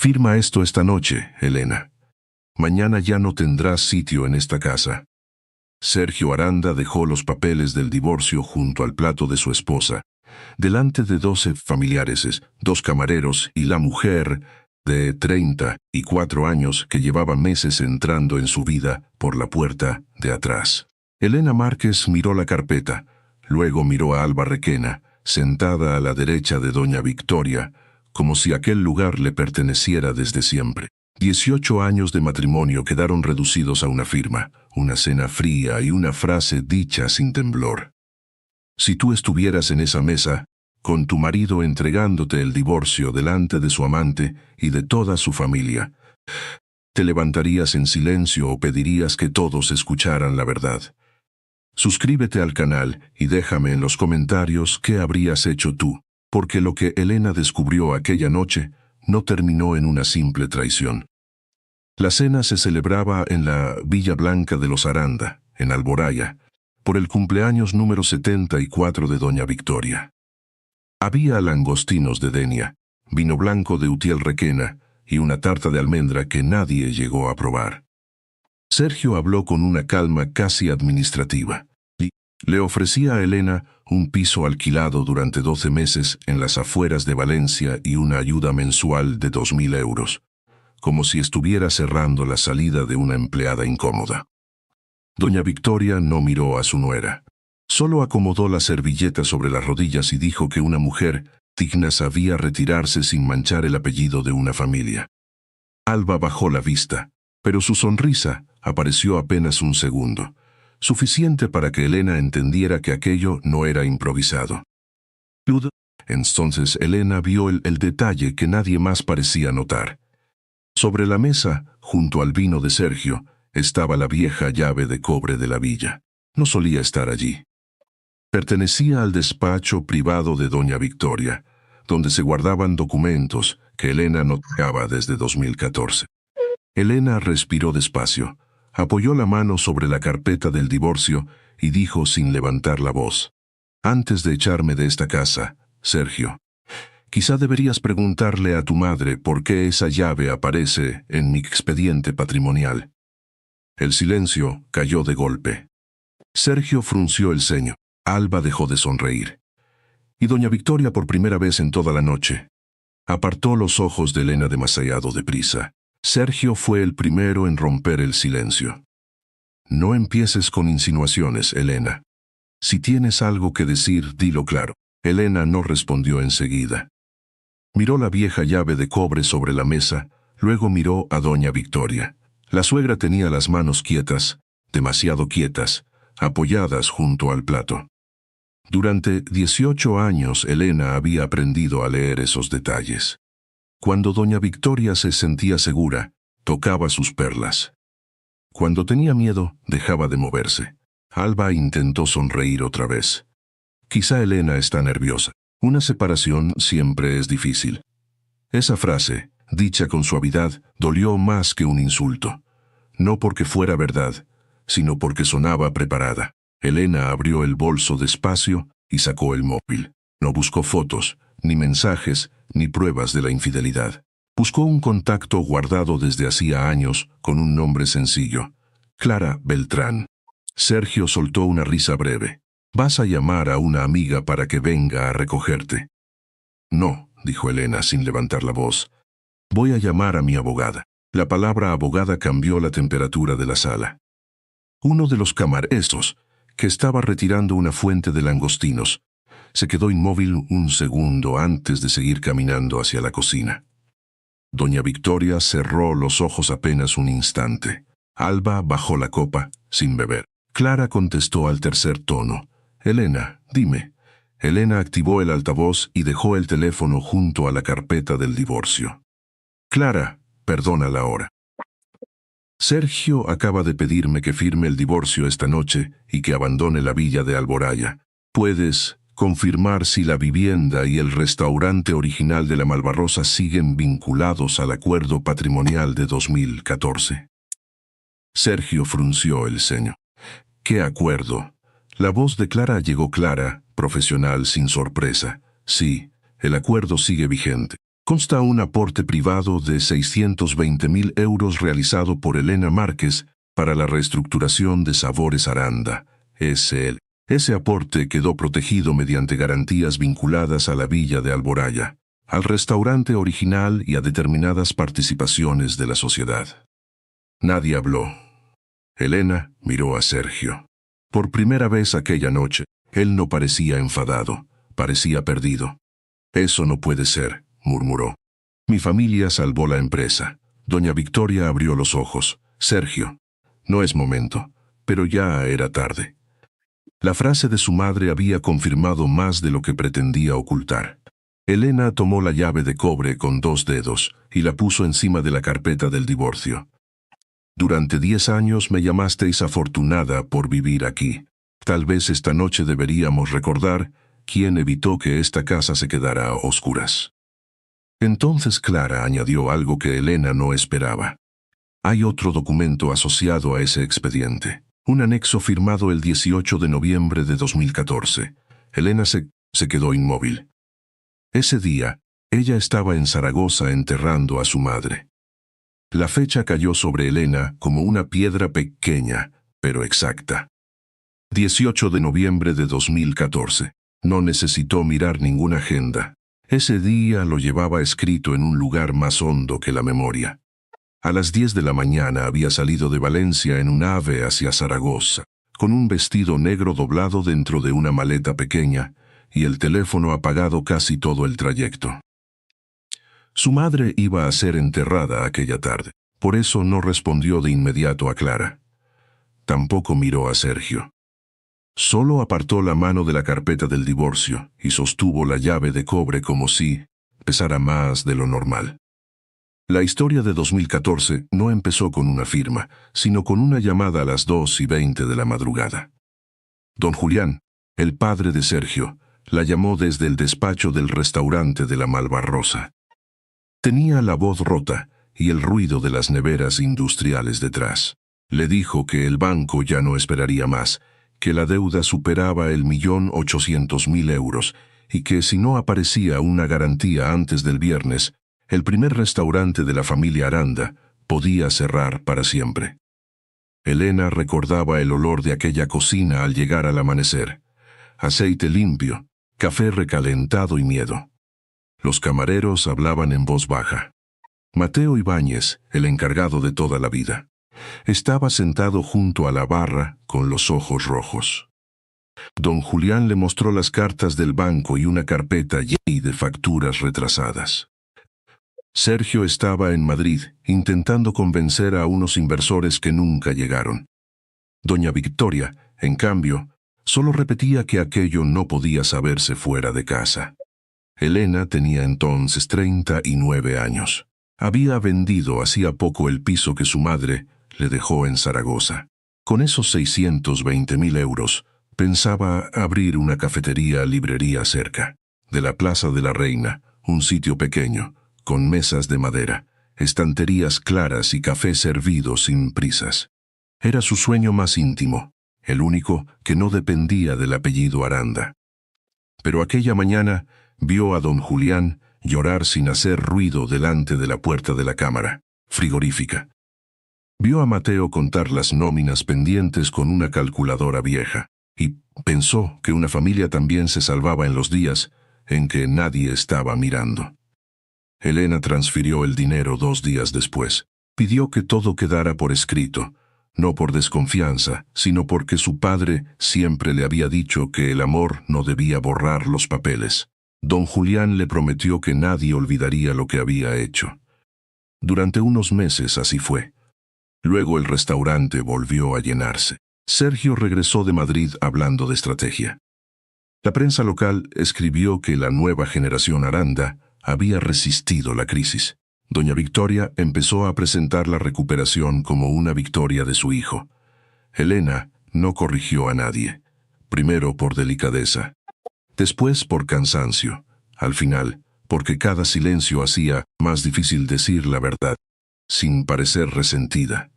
Firma esto esta noche, Elena. Mañana ya no tendrás sitio en esta casa. Sergio Aranda dejó los papeles del divorcio junto al plato de su esposa, delante de 12 familiares, 2 camareros y la mujer de 34 años que llevaba meses entrando en su vida por la puerta de atrás. Elena Márquez miró la carpeta, luego miró a Alba Requena, sentada a la derecha de doña Victoria, como si aquel lugar le perteneciera desde siempre. 18 años de matrimonio quedaron reducidos a una firma, una cena fría y una frase dicha sin temblor. Si tú estuvieras en esa mesa, con tu marido entregándote el divorcio delante de su amante y de toda su familia, ¿te levantarías en silencio o pedirías que todos escucharan la verdad? Suscríbete al canal y déjame en los comentarios qué habrías hecho tú, porque lo que Elena descubrió aquella noche no terminó en una simple traición. La cena se celebraba en la Villa Blanca de los Aranda, en Alboraya, por el cumpleaños número 74 de doña Victoria. Había langostinos de Denia, vino blanco de Utiel Requena y una tarta de almendra que nadie llegó a probar. Sergio habló con una calma casi administrativa y le ofrecía a Elena un piso alquilado durante 12 meses en las afueras de Valencia y una ayuda mensual de 2.000 euros, como si estuviera cerrando la salida de una empleada incómoda. Doña Victoria no miró a su nuera. Solo acomodó la servilleta sobre las rodillas y dijo que una mujer digna sabía retirarse sin manchar el apellido de una familia. Alba bajó la vista, pero su sonrisa apareció apenas un segundo, suficiente para que Elena entendiera que aquello no era improvisado. Entonces Elena vio el detalle que nadie más parecía notar. Sobre la mesa, junto al vino de Sergio, estaba la vieja llave de cobre de la villa. No solía estar allí. Pertenecía al despacho privado de doña Victoria, donde se guardaban documentos que Elena no tocaba desde 2014. Elena respiró despacio, apoyó la mano sobre la carpeta del divorcio y dijo sin levantar la voz: «Antes de echarme de esta casa, Sergio, quizá deberías preguntarle a tu madre por qué esa llave aparece en mi expediente patrimonial». El silencio cayó de golpe. Sergio frunció el ceño. Alba dejó de sonreír. Y doña Victoria, por primera vez en toda la noche, apartó los ojos de Elena demasiado deprisa. Sergio fue el primero en romper el silencio. «No empieces con insinuaciones, Elena. Si tienes algo que decir, dilo claro». Elena no respondió enseguida. Miró la vieja llave de cobre sobre la mesa, luego miró a doña Victoria. La suegra tenía las manos quietas, demasiado quietas, apoyadas junto al plato. Durante 18 años Elena había aprendido a leer esos detalles. Cuando doña Victoria se sentía segura, tocaba sus perlas. Cuando tenía miedo, dejaba de moverse. Alba intentó sonreír otra vez. Quizá Elena está nerviosa. Una separación siempre es difícil. Esa frase, dicha con suavidad, dolió más que un insulto. No porque fuera verdad, sino porque sonaba preparada. Elena abrió el bolso despacio y sacó el móvil. No buscó fotos, ni mensajes, ni pruebas de la infidelidad. Buscó un contacto guardado desde hacía años con un nombre sencillo: Clara Beltrán. Sergio soltó una risa breve. «¿Vas a llamar a una amiga para que venga a recogerte?» «No», dijo Elena sin levantar la voz. «Voy a llamar a mi abogada». La palabra abogada cambió la temperatura de la sala. Uno de los camareros, que estaba retirando una fuente de langostinos, se quedó inmóvil un segundo antes de seguir caminando hacia la cocina. Doña Victoria cerró los ojos apenas un instante. Alba bajó la copa, sin beber. Clara contestó al tercer tono: «Elena, dime». Elena activó el altavoz y dejó el teléfono junto a la carpeta del divorcio. «Clara, perdona la hora. Sergio acaba de pedirme que firme el divorcio esta noche y que abandone la villa de Alboraya. ¿Puedes confirmar si la vivienda y el restaurante original de la Malvarrosa siguen vinculados al acuerdo patrimonial de 2014? Sergio frunció el ceño. ¿Qué acuerdo? La voz de Clara llegó clara, profesional, sin sorpresa. Sí, el acuerdo sigue vigente. Consta un aporte privado de 620.000 euros realizado por Elena Márquez para la reestructuración de Sabores Aranda, S.L. Ese aporte quedó protegido mediante garantías vinculadas a la villa de Alboraya, al restaurante original y a determinadas participaciones de la sociedad. Nadie habló. Elena miró a Sergio. Por primera vez aquella noche, él no parecía enfadado, parecía perdido. «Eso no puede ser», murmuró. «Mi familia salvó la empresa». Doña Victoria abrió los ojos. «Sergio, no es momento», pero ya era tarde. La frase de su madre había confirmado más de lo que pretendía ocultar. Elena tomó la llave de cobre con 2 dedos y la puso encima de la carpeta del divorcio. «Durante 10 años me llamasteis afortunada por vivir aquí. Tal vez esta noche deberíamos recordar quién evitó que esta casa se quedara a oscuras». Entonces Clara añadió algo que Elena no esperaba. «Hay otro documento asociado a ese expediente. Un anexo firmado el 18 de noviembre de 2014. Elena se quedó inmóvil. Ese día, ella estaba en Zaragoza enterrando a su madre. La fecha cayó sobre Elena como una piedra pequeña, pero exacta. 18 de noviembre de 2014. No necesitó mirar ninguna agenda. Ese día lo llevaba escrito en un lugar más hondo que la memoria. A las 10 de la mañana había salido de Valencia en un AVE hacia Zaragoza, con un vestido negro doblado dentro de una maleta pequeña y el teléfono apagado casi todo el trayecto. Su madre iba a ser enterrada aquella tarde, por eso no respondió de inmediato a Clara. Tampoco miró a Sergio. Solo apartó la mano de la carpeta del divorcio y sostuvo la llave de cobre como si pesara más de lo normal. La historia de 2014 no empezó con una firma, sino con una llamada a las 2:20 de la madrugada. Don Julián, el padre de Sergio, la llamó desde el despacho del restaurante de la Malvarrosa. Tenía la voz rota y el ruido de las neveras industriales detrás. Le dijo que el banco ya no esperaría más, que la deuda superaba el 1.800.000 euros y que si no aparecía una garantía antes del viernes, el primer restaurante de la familia Aranda podía cerrar para siempre. Elena recordaba el olor de aquella cocina al llegar al amanecer. Aceite limpio, café recalentado y miedo. Los camareros hablaban en voz baja. Mateo Ibáñez, el encargado de toda la vida, estaba sentado junto a la barra con los ojos rojos. Don Julián le mostró las cartas del banco y una carpeta llena de facturas retrasadas. Sergio estaba en Madrid, intentando convencer a unos inversores que nunca llegaron. Doña Victoria, en cambio, solo repetía que aquello no podía saberse fuera de casa. Elena tenía entonces 39 años. Había vendido hacía poco el piso que su madre le dejó en Zaragoza. Con esos 620.000 euros, pensaba abrir una cafetería-librería cerca de la Plaza de la Reina, un sitio pequeño, con mesas de madera, estanterías claras y café servido sin prisas. Era su sueño más íntimo, el único que no dependía del apellido Aranda. Pero aquella mañana vio a don Julián llorar sin hacer ruido delante de la puerta de la cámara frigorífica. Vio a Mateo contar las nóminas pendientes con una calculadora vieja, y pensó que una familia también se salvaba en los días en que nadie estaba mirando. Elena transfirió el dinero 2 días después. Pidió que todo quedara por escrito, no por desconfianza, sino porque su padre siempre le había dicho que el amor no debía borrar los papeles. Don Julián le prometió que nadie olvidaría lo que había hecho. Durante unos meses así fue. Luego el restaurante volvió a llenarse. Sergio regresó de Madrid hablando de estrategia. La prensa local escribió que la nueva generación Aranda había resistido la crisis. Doña Victoria empezó a presentar la recuperación como una victoria de su hijo. Elena no corrigió a nadie, primero por delicadeza, después por cansancio, al final porque cada silencio hacía más difícil decir la verdad, sin parecer resentida.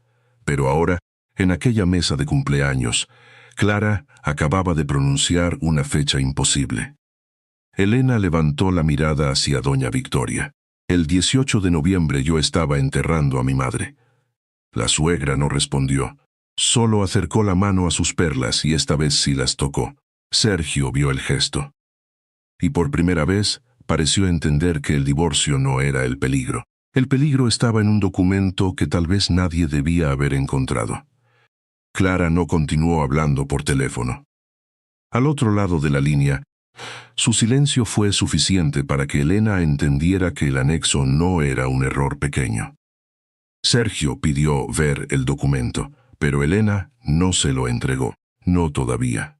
Pero ahora, en aquella mesa de cumpleaños, Clara acababa de pronunciar una fecha imposible. Elena levantó la mirada hacia doña Victoria. El 18 de noviembre yo estaba enterrando a mi madre. La suegra no respondió. Solo acercó la mano a sus perlas y esta vez sí las tocó. Sergio vio el gesto. Y por primera vez pareció entender que el divorcio no era el peligro. El peligro estaba en un documento que tal vez nadie debía haber encontrado. Clara no continuó hablando por teléfono. Al otro lado de la línea, su silencio fue suficiente para que Elena entendiera que el anexo no era un error pequeño. Sergio pidió ver el documento, pero Elena no se lo entregó. No todavía.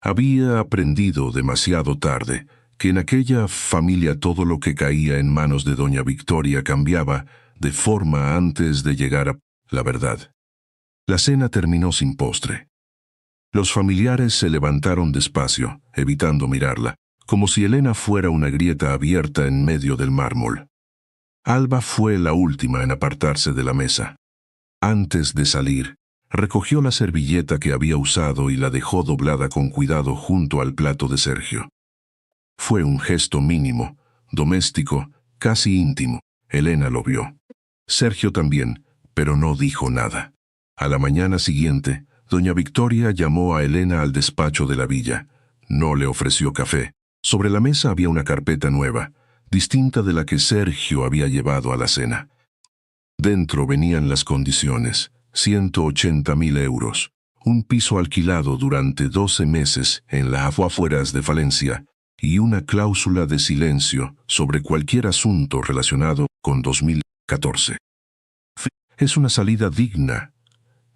Había aprendido demasiado tarde que en aquella familia todo lo que caía en manos de doña Victoria cambiaba de forma antes de llegar a la verdad. La cena terminó sin postre. Los familiares se levantaron despacio, evitando mirarla, como si Elena fuera una grieta abierta en medio del mármol. Alba fue la última en apartarse de la mesa. Antes de salir, recogió la servilleta que había usado y la dejó doblada con cuidado junto al plato de Sergio. Fue un gesto mínimo, doméstico, casi íntimo. Elena lo vio. Sergio también, pero no dijo nada. A la mañana siguiente, doña Victoria llamó a Elena al despacho de la villa. No le ofreció café. Sobre la mesa había una carpeta nueva, distinta de la que Sergio había llevado a la cena. Dentro venían las condiciones: 180.000 euros, un piso alquilado durante 12 meses en las afueras de Valencia y una cláusula de silencio sobre cualquier asunto relacionado con 2014. Es una salida digna,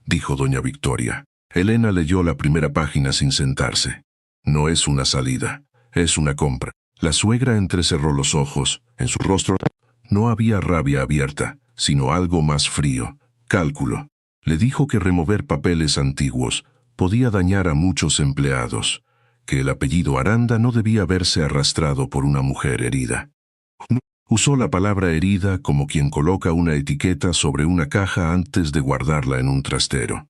dijo doña Victoria. Elena leyó la primera página sin sentarse. No es una salida, es una compra. La suegra entrecerró los ojos. En su rostro no había rabia abierta, sino algo más frío, cálculo. Le dijo que remover papeles antiguos podía dañar a muchos empleados, que el apellido Aranda no debía verse arrastrado por una mujer herida. Usó la palabra herida como quien coloca una etiqueta sobre una caja antes de guardarla en un trastero.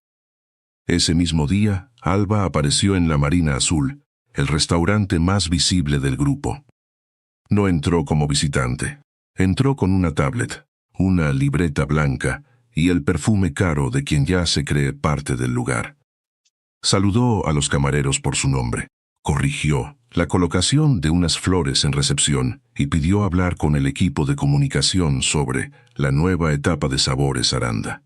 Ese mismo día, Alba apareció en la Marina Azul, el restaurante más visible del grupo. No entró como visitante. Entró con una tablet, una libreta blanca y el perfume caro de quien ya se cree parte del lugar. Saludó a los camareros por su nombre. Corrigió la colocación de unas flores en recepción y pidió hablar con el equipo de comunicación sobre la nueva etapa de Sabores Aranda.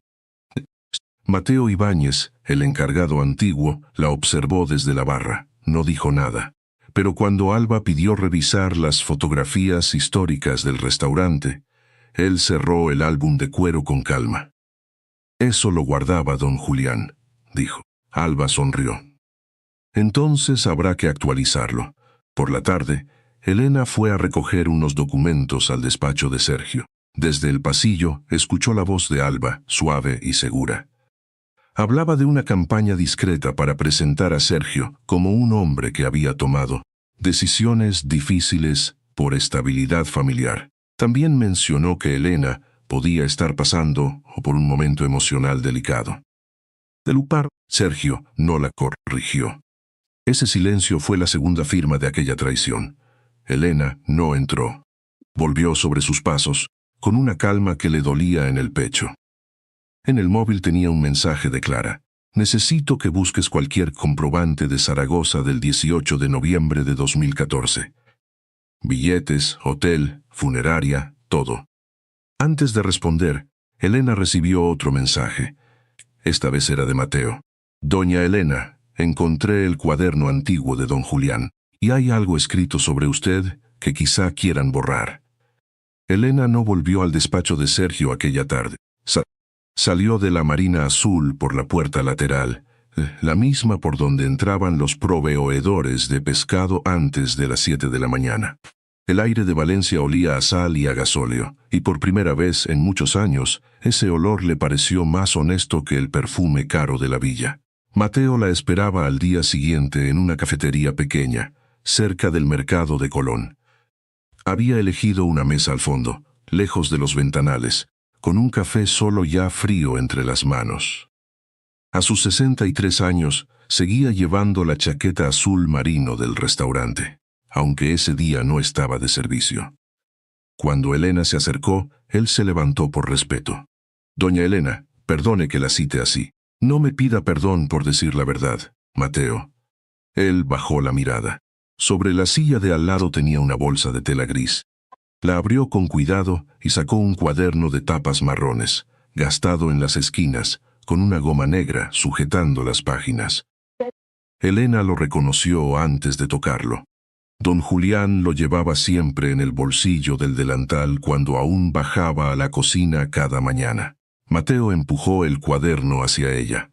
Mateo Ibáñez, el encargado antiguo, la observó desde la barra. No dijo nada. Pero cuando Alba pidió revisar las fotografías históricas del restaurante, él cerró el álbum de cuero con calma. Eso lo guardaba don Julián, dijo. Alba sonrió. Entonces habrá que actualizarlo. Por la tarde, Elena fue a recoger unos documentos al despacho de Sergio. Desde el pasillo, escuchó la voz de Alba, suave y segura. Hablaba de una campaña discreta para presentar a Sergio como un hombre que había tomado decisiones difíciles por estabilidad familiar. También mencionó que Elena podía estar pasando por un momento emocional delicado. De Lupar, Sergio no la corrigió. Ese silencio fue la segunda firma de aquella traición. Elena no entró. Volvió sobre sus pasos, con una calma que le dolía en el pecho. En el móvil tenía un mensaje de Clara. Necesito que busques cualquier comprobante de Zaragoza del 18 de noviembre de 2014. Billetes, hotel, funeraria, todo. Antes de responder, Elena recibió otro mensaje. Esta vez era de Mateo. Doña Elena, encontré el cuaderno antiguo de don Julián, y hay algo escrito sobre usted que quizá quieran borrar. Elena no volvió al despacho de Sergio aquella tarde. Salió de la Marina Azul por la puerta lateral, la misma por donde entraban los proveedores de pescado antes de las 7 de la mañana. El aire de Valencia olía a sal y a gasóleo, y por primera vez en muchos años, ese olor le pareció más honesto que el perfume caro de la villa. Mateo la esperaba al día siguiente en una cafetería pequeña, cerca del mercado de Colón. Había elegido una mesa al fondo, lejos de los ventanales, con un café solo ya frío entre las manos. A sus 63 años, seguía llevando la chaqueta azul marino del restaurante, aunque ese día no estaba de servicio. Cuando Elena se acercó, él se levantó por respeto. «Doña Elena, perdone que la cite así. No me pida perdón por decir la verdad, Mateo». Él bajó la mirada. Sobre la silla de al lado tenía una bolsa de tela gris. La abrió con cuidado y sacó un cuaderno de tapas marrones, gastado en las esquinas, con una goma negra sujetando las páginas. Elena lo reconoció antes de tocarlo. Don Julián lo llevaba siempre en el bolsillo del delantal cuando aún bajaba a la cocina cada mañana. Mateo empujó el cuaderno hacia ella.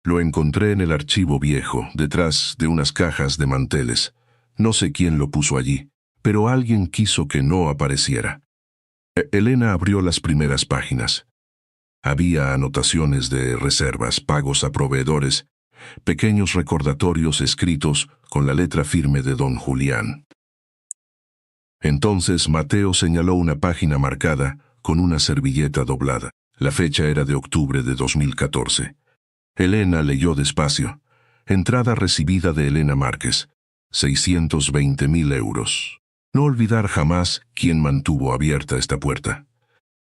«Lo encontré en el archivo viejo, detrás de unas cajas de manteles. No sé quién lo puso allí, pero alguien quiso que no apareciera». Elena abrió las primeras páginas. Había anotaciones de reservas, pagos a proveedores, pequeños recordatorios escritos con la letra firme de don Julián. Entonces Mateo señaló una página marcada con una servilleta doblada. La fecha era de octubre de 2014. Elena leyó despacio. Entrada recibida de Elena Márquez. 620.000 euros. No olvidar jamás quién mantuvo abierta esta puerta.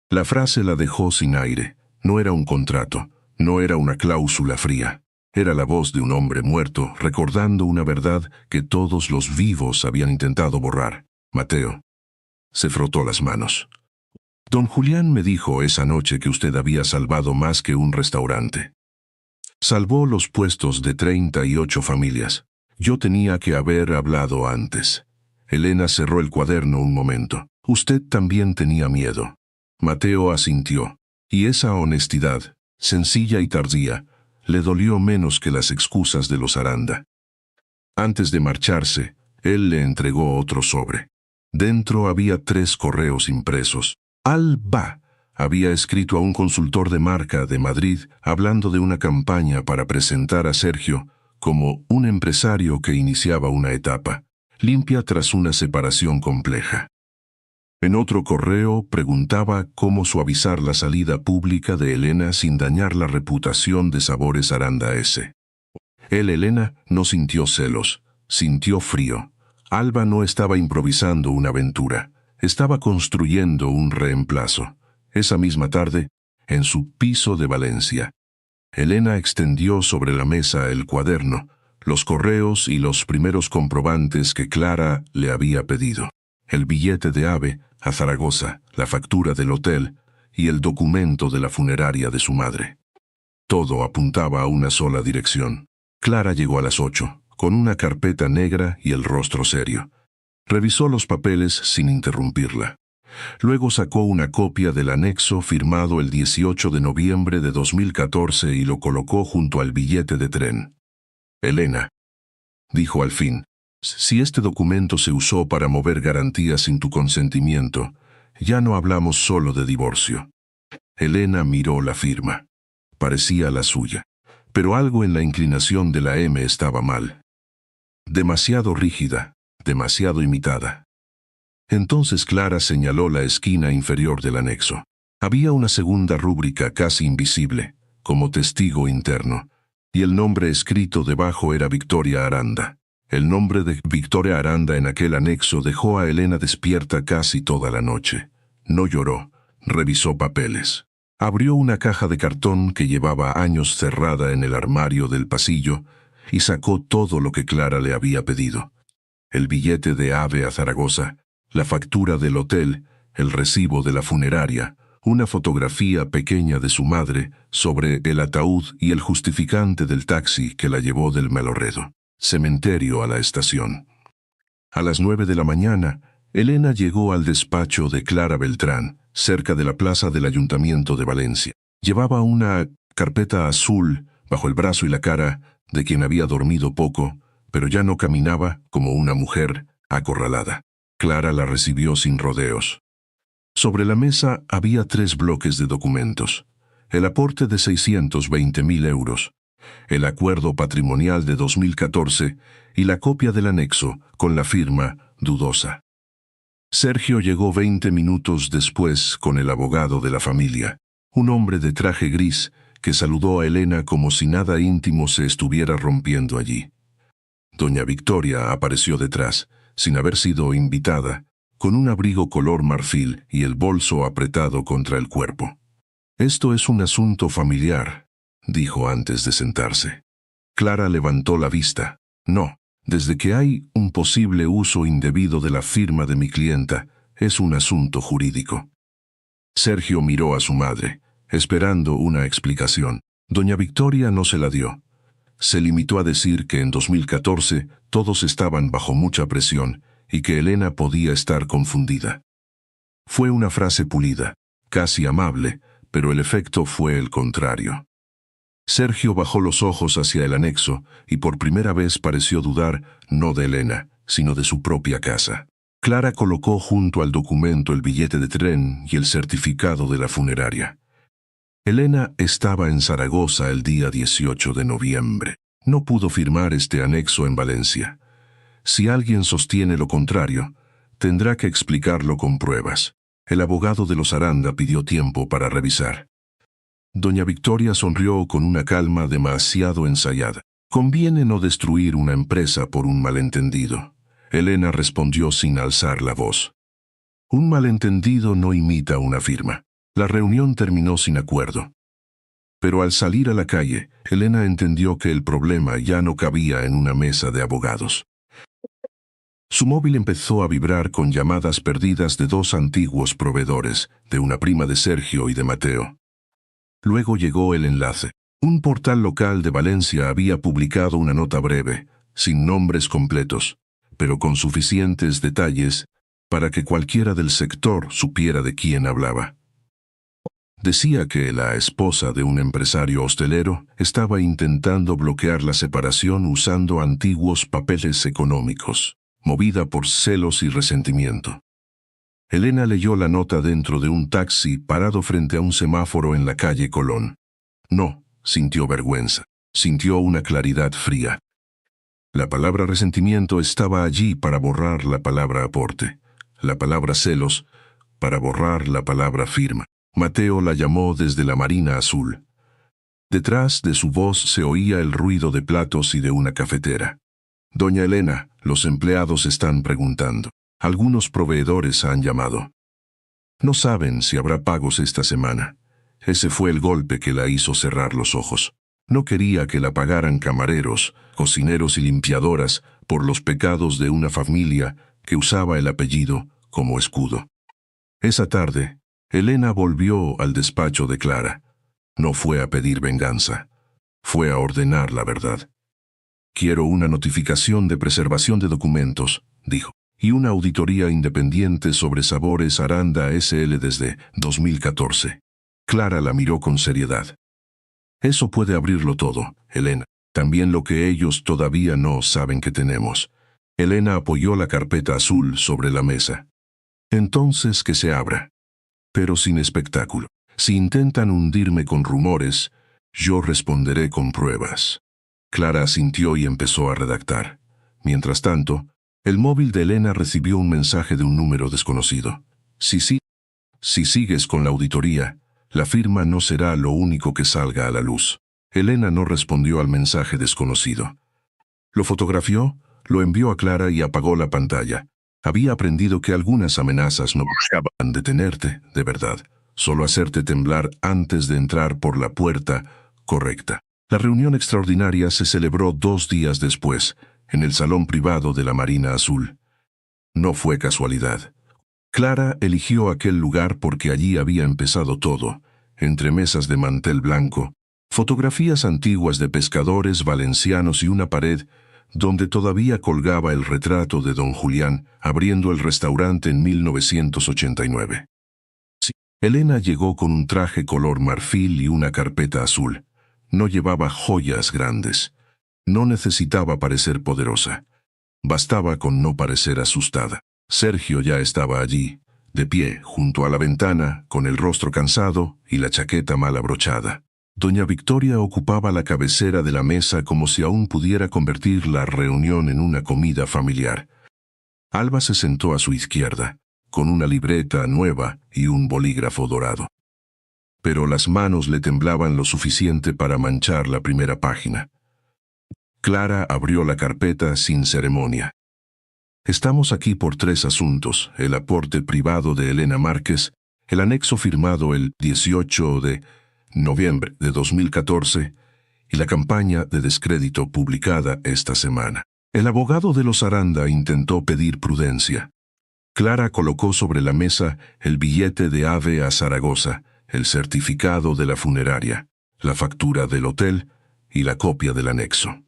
La frase la dejó sin aire. No era un contrato, no era una cláusula fría. Era la voz de un hombre muerto recordando una verdad que todos los vivos habían intentado borrar. Mateo se frotó las manos. «Don Julián me dijo esa noche que usted había salvado más que un restaurante. Salvó los puestos de 38 familias. Yo tenía que haber hablado antes». Elena cerró el cuaderno un momento. «Usted también tenía miedo». Mateo asintió. Y esa honestidad, sencilla y tardía, le dolió menos que las excusas de los Aranda. Antes de marcharse, él le entregó otro sobre. Dentro había 3 correos impresos. Alba había escrito a un consultor de marca de Madrid hablando de una campaña para presentar a Sergio como un empresario que iniciaba una etapa limpia tras una separación compleja. En otro correo preguntaba cómo suavizar la salida pública de Elena sin dañar la reputación de Sabores Aranda S. Elena, no sintió celos, sintió frío. Alba no estaba improvisando una aventura, estaba construyendo un reemplazo. Esa misma tarde, en su piso de Valencia, Elena extendió sobre la mesa el cuaderno, los correos y los primeros comprobantes que Clara le había pedido. El billete de AVE a Zaragoza, la factura del hotel y el documento de la funeraria de su madre. Todo apuntaba a una sola dirección. Clara llegó a las 8, con una carpeta negra y el rostro serio. Revisó los papeles sin interrumpirla. Luego sacó una copia del anexo firmado el 18 de noviembre de 2014 y lo colocó junto al billete de tren. «Elena», dijo al fin, «si este documento se usó para mover garantías sin tu consentimiento, ya no hablamos solo de divorcio». Elena miró la firma. Parecía la suya, pero algo en la inclinación de la M estaba mal. Demasiado rígida, demasiado imitada. Entonces Clara señaló la esquina inferior del anexo. Había una segunda rúbrica casi invisible, como testigo interno, y el nombre escrito debajo era Victoria Aranda. El nombre de Victoria Aranda en aquel anexo dejó a Elena despierta casi toda la noche. No lloró, revisó papeles. Abrió una caja de cartón que llevaba años cerrada en el armario del pasillo y sacó todo lo que Clara le había pedido. El billete de AVE a Zaragoza, la factura del hotel, el recibo de la funeraria, una fotografía pequeña de su madre sobre el ataúd y el justificante del taxi que la llevó del Melorredo cementerio a la estación. A las 9 de la mañana, Elena llegó al despacho de Clara Beltrán, cerca de la plaza del Ayuntamiento de Valencia. Llevaba una carpeta azul bajo el brazo y la cara de quien había dormido poco, pero ya no caminaba como una mujer acorralada. Clara la recibió sin rodeos. Sobre la mesa había 3 bloques de documentos. El aporte de 620.000 euros, el acuerdo patrimonial de 2014 y la copia del anexo con la firma dudosa. Sergio llegó 20 minutos después con el abogado de la familia, un hombre de traje gris que saludó a Elena como si nada íntimo se estuviera rompiendo allí. Doña Victoria apareció detrás, sin haber sido invitada, con un abrigo color marfil y el bolso apretado contra el cuerpo. «Esto es un asunto familiar», dijo antes de sentarse. Clara levantó la vista. «No, desde que hay un posible uso indebido de la firma de mi clienta, es un asunto jurídico». Sergio miró a su madre, esperando una explicación. Doña Victoria no se la dio. Se limitó a decir que en 2014 todos estaban bajo mucha presión y que Elena podía estar confundida. Fue una frase pulida, casi amable, pero el efecto fue el contrario. Sergio bajó los ojos hacia el anexo y por primera vez pareció dudar no de Elena, sino de su propia casa. Clara colocó junto al documento el billete de tren y el certificado de la funeraria. Elena estaba en Zaragoza el día 18 de noviembre. No pudo firmar este anexo en Valencia. Si alguien sostiene lo contrario, tendrá que explicarlo con pruebas. El abogado de los Aranda pidió tiempo para revisar. Doña Victoria sonrió con una calma demasiado ensayada. «Conviene no destruir una empresa por un malentendido». Elena respondió sin alzar la voz. «Un malentendido no imita una firma». La reunión terminó sin acuerdo. Pero al salir a la calle, Elena entendió que el problema ya no cabía en una mesa de abogados. Su móvil empezó a vibrar con llamadas perdidas de dos antiguos proveedores, de una prima de Sergio y de Mateo. Luego llegó el enlace. Un portal local de Valencia había publicado una nota breve, sin nombres completos, pero con suficientes detalles para que cualquiera del sector supiera de quién hablaba. Decía que la esposa de un empresario hostelero estaba intentando bloquear la separación usando antiguos papeles económicos, movida por celos y resentimiento. Elena leyó la nota dentro de un taxi parado frente a un semáforo en la calle Colón. No, sintió vergüenza, sintió una claridad fría. La palabra resentimiento estaba allí para borrar la palabra aporte, la palabra celos para borrar la palabra firma. Mateo la llamó desde la Marina Azul. Detrás de su voz se oía el ruido de platos y de una cafetera. «Doña Elena, los empleados están preguntando. Algunos proveedores han llamado. No saben si habrá pagos esta semana». Ese fue el golpe que la hizo cerrar los ojos. No quería que la pagaran camareros, cocineros y limpiadoras por los pecados de una familia que usaba el apellido como escudo. Esa tarde, Elena volvió al despacho de Clara. No fue a pedir venganza, fue a ordenar la verdad. «Quiero una notificación de preservación de documentos», dijo, «y una auditoría independiente sobre Sabores Aranda S.L. desde 2014. Clara la miró con seriedad. «Eso puede abrirlo todo, Elena. También lo que ellos todavía no saben que tenemos». Elena apoyó la carpeta azul sobre la mesa. «Entonces que se abra. Pero sin espectáculo. Si intentan hundirme con rumores, yo responderé con pruebas». Clara asintió y empezó a redactar. Mientras tanto, el móvil de Elena recibió un mensaje de un número desconocido. Si sigues con la auditoría, la firma no será lo único que salga a la luz». Elena no respondió al mensaje desconocido. Lo fotografió, lo envió a Clara y apagó la pantalla. Había aprendido que algunas amenazas no buscaban detenerte, de verdad, solo hacerte temblar antes de entrar por la puerta correcta. La reunión extraordinaria se celebró 2 días después, en el salón privado de la Marina Azul. No fue casualidad. Clara eligió aquel lugar porque allí había empezado todo, entre mesas de mantel blanco, fotografías antiguas de pescadores valencianos y una pared donde todavía colgaba el retrato de don Julián abriendo el restaurante en 1989. Sí. Elena llegó con un traje color marfil y una carpeta azul. No llevaba joyas grandes. No necesitaba parecer poderosa. Bastaba con no parecer asustada. Sergio ya estaba allí, de pie, junto a la ventana, con el rostro cansado y la chaqueta mal abrochada. Doña Victoria ocupaba la cabecera de la mesa como si aún pudiera convertir la reunión en una comida familiar. Alba se sentó a su izquierda, con una libreta nueva y un bolígrafo dorado. Pero las manos le temblaban lo suficiente para manchar la primera página. Clara abrió la carpeta sin ceremonia. Estamos aquí por 3 asuntos: el aporte privado de Elena Márquez, el anexo firmado el 18 de noviembre de 2014 y la campaña de descrédito publicada esta semana. El abogado de los Aranda intentó pedir prudencia. Clara colocó sobre la mesa el billete de AVE a Zaragoza, el certificado de la funeraria, la factura del hotel y la copia del anexo.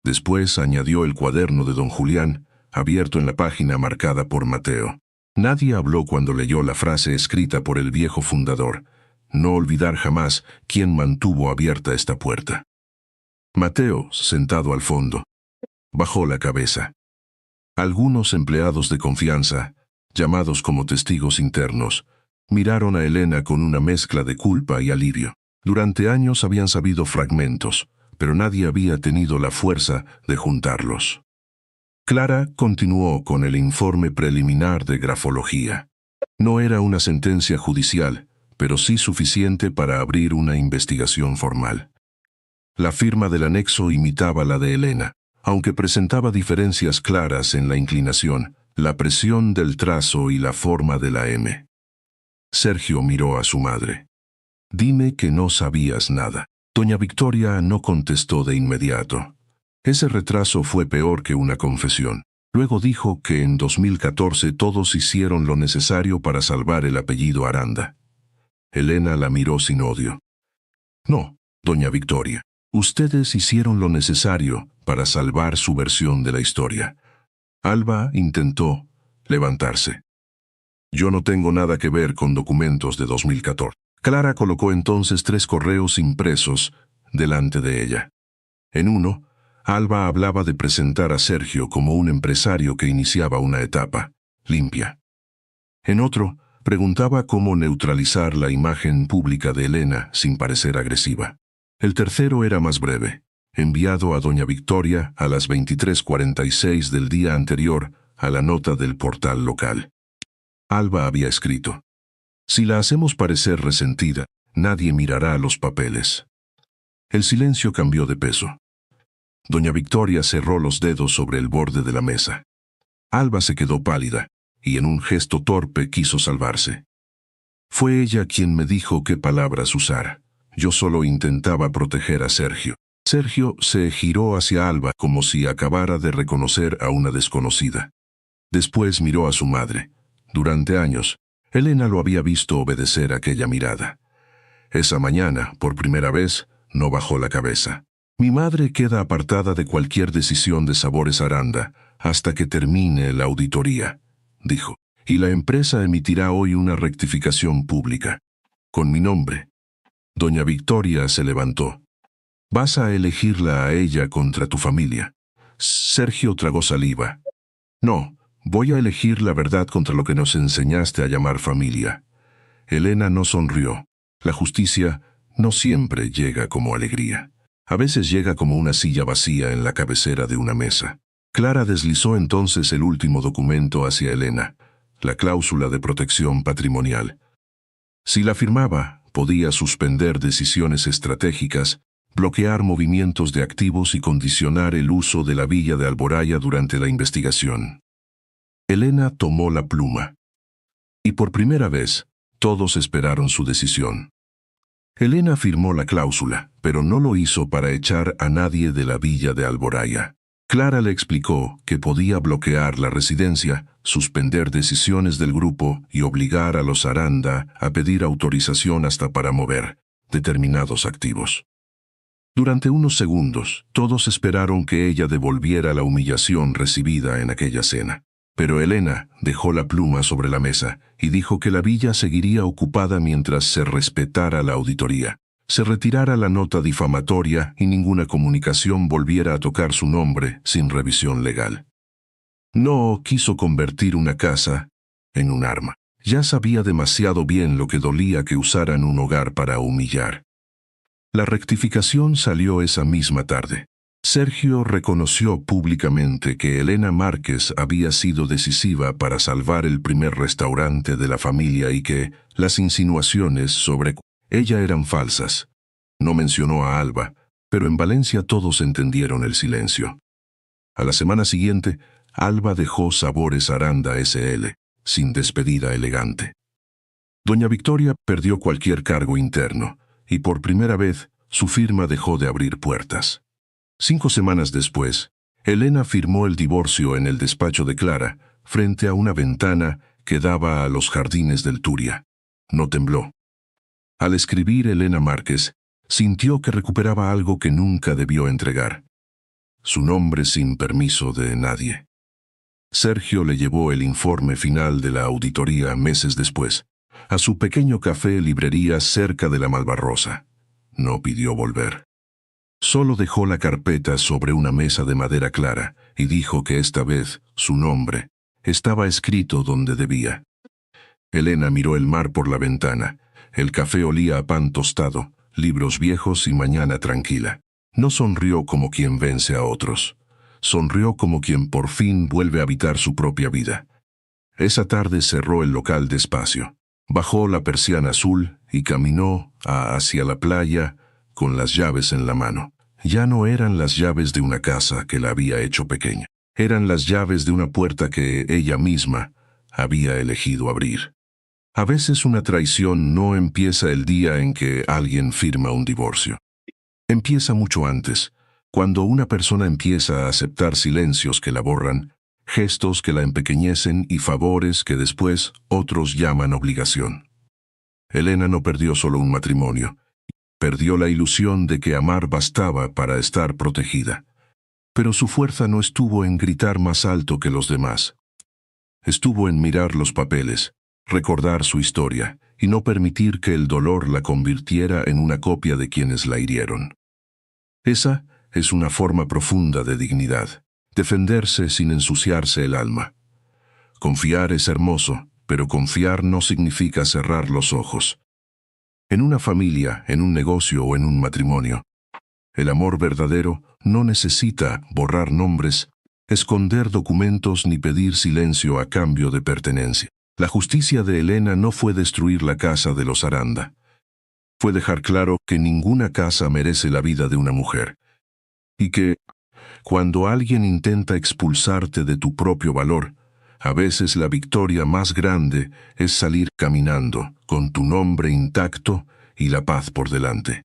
Después añadió el cuaderno de don Julián, abierto en la página marcada por Mateo. Nadie habló cuando leyó la frase escrita por el viejo fundador: no olvidar jamás quién mantuvo abierta esta puerta. Mateo, sentado al fondo, bajó la cabeza. Algunos empleados de confianza, llamados como testigos internos, miraron a Elena con una mezcla de culpa y alivio. Durante años habían sabido fragmentos, pero nadie había tenido la fuerza de juntarlos. Clara continuó con el informe preliminar de grafología. No era una sentencia judicial, pero sí suficiente para abrir una investigación formal. La firma del anexo imitaba la de Elena, aunque presentaba diferencias claras en la inclinación, la presión del trazo y la forma de la M. Sergio miró a su madre. «Dime que no sabías nada». Doña Victoria no contestó de inmediato. Ese retraso fue peor que una confesión. Luego dijo que en 2014 todos hicieron lo necesario para salvar el apellido Aranda. Elena la miró sin odio. «No, doña Victoria. Ustedes hicieron lo necesario para salvar su versión de la historia». Alba intentó levantarse. «Yo no tengo nada que ver con documentos de 2014. Clara colocó entonces 3 correos impresos delante de ella. En uno, Alba hablaba de presentar a Sergio como un empresario que iniciaba una etapa limpia. En otro, preguntaba cómo neutralizar la imagen pública de Elena sin parecer agresiva. El tercero era más breve, enviado a doña Victoria a las 23:46 del día anterior a la nota del portal local. Alba había escrito: «Si la hacemos parecer resentida, nadie mirará los papeles». El silencio cambió de peso. Doña Victoria cerró los dedos sobre el borde de la mesa. Alba se quedó pálida, y en un gesto torpe quiso salvarse. «Fue ella quien me dijo qué palabras usar. Yo solo intentaba proteger a Sergio». Sergio se giró hacia Alba como si acabara de reconocer a una desconocida. Después miró a su madre. Durante años, Elena lo había visto obedecer aquella mirada. Esa mañana, por primera vez, no bajó la cabeza. «Mi madre queda apartada de cualquier decisión de Sabores Aranda hasta que termine la auditoría», dijo, «y la empresa emitirá hoy una rectificación pública, con mi nombre». Doña Victoria se levantó. «Vas a elegirla a ella contra tu familia». Sergio tragó saliva. «No, voy a elegir la verdad contra lo que nos enseñaste a llamar familia». Elena no sonrió. La justicia no siempre llega como alegría. A veces llega como una silla vacía en la cabecera de una mesa. Clara deslizó entonces el último documento hacia Elena, la cláusula de protección patrimonial. Si la firmaba, podía suspender decisiones estratégicas, bloquear movimientos de activos y condicionar el uso de la villa de Alboraya durante la investigación. Elena tomó la pluma. Y por primera vez, todos esperaron su decisión. Elena firmó la cláusula, pero no lo hizo para echar a nadie de la villa de Alboraya. Clara le explicó que podía bloquear la residencia, suspender decisiones del grupo y obligar a los Aranda a pedir autorización hasta para mover determinados activos. Durante unos segundos, todos esperaron que ella devolviera la humillación recibida en aquella cena. Pero Elena dejó la pluma sobre la mesa y dijo que la villa seguiría ocupada mientras se respetara la auditoría, se retirara la nota difamatoria y ninguna comunicación volviera a tocar su nombre sin revisión legal. No quiso convertir una casa en un arma. Ya sabía demasiado bien lo que dolía que usaran un hogar para humillar. La rectificación salió esa misma tarde. Sergio reconoció públicamente que Elena Márquez había sido decisiva para salvar el primer restaurante de la familia y que las insinuaciones sobre ella eran falsas. No mencionó a Alba, pero en Valencia todos entendieron el silencio. A la semana siguiente, Alba dejó Sabores Aranda S.L., sin despedida elegante. Doña Victoria perdió cualquier cargo interno, y por primera vez su firma dejó de abrir puertas. 5 semanas después, Elena firmó el divorcio en el despacho de Clara, frente a una ventana que daba a los jardines del Turia. No tembló. Al escribir Elena Márquez, sintió que recuperaba algo que nunca debió entregar. Su nombre sin permiso de nadie. Sergio le llevó el informe final de la auditoría meses después, a su pequeño café-librería cerca de la Malvarrosa. No pidió volver. Solo dejó la carpeta sobre una mesa de madera clara y dijo que esta vez su nombre estaba escrito donde debía. Elena miró el mar por la ventana. El café olía a pan tostado, libros viejos y mañana tranquila. No sonrió como quien vence a otros. Sonrió como quien por fin vuelve a habitar su propia vida. Esa tarde cerró el local despacio. Bajó la persiana azul y caminó hacia la playa con las llaves en la mano. Ya no eran las llaves de una casa que la había hecho pequeña. Eran las llaves de una puerta que ella misma había elegido abrir. A veces una traición no empieza el día en que alguien firma un divorcio. Empieza mucho antes, cuando una persona empieza a aceptar silencios que la borran, gestos que la empequeñecen y favores que después otros llaman obligación. Elena no perdió solo un matrimonio, perdió la ilusión de que amar bastaba para estar protegida. Pero su fuerza no estuvo en gritar más alto que los demás. Estuvo en mirar los papeles, recordar su historia y no permitir que el dolor la convirtiera en una copia de quienes la hirieron. Esa es una forma profunda de dignidad, defenderse sin ensuciarse el alma. Confiar es hermoso, pero confiar no significa cerrar los ojos. En una familia, en un negocio o en un matrimonio, el amor verdadero no necesita borrar nombres, esconder documentos ni pedir silencio a cambio de pertenencia. La justicia de Elena no fue destruir la casa de los Aranda. Fue dejar claro que ninguna casa merece la vida de una mujer. Y que, cuando alguien intenta expulsarte de tu propio valor, a veces la victoria más grande es salir caminando, con tu nombre intacto y la paz por delante.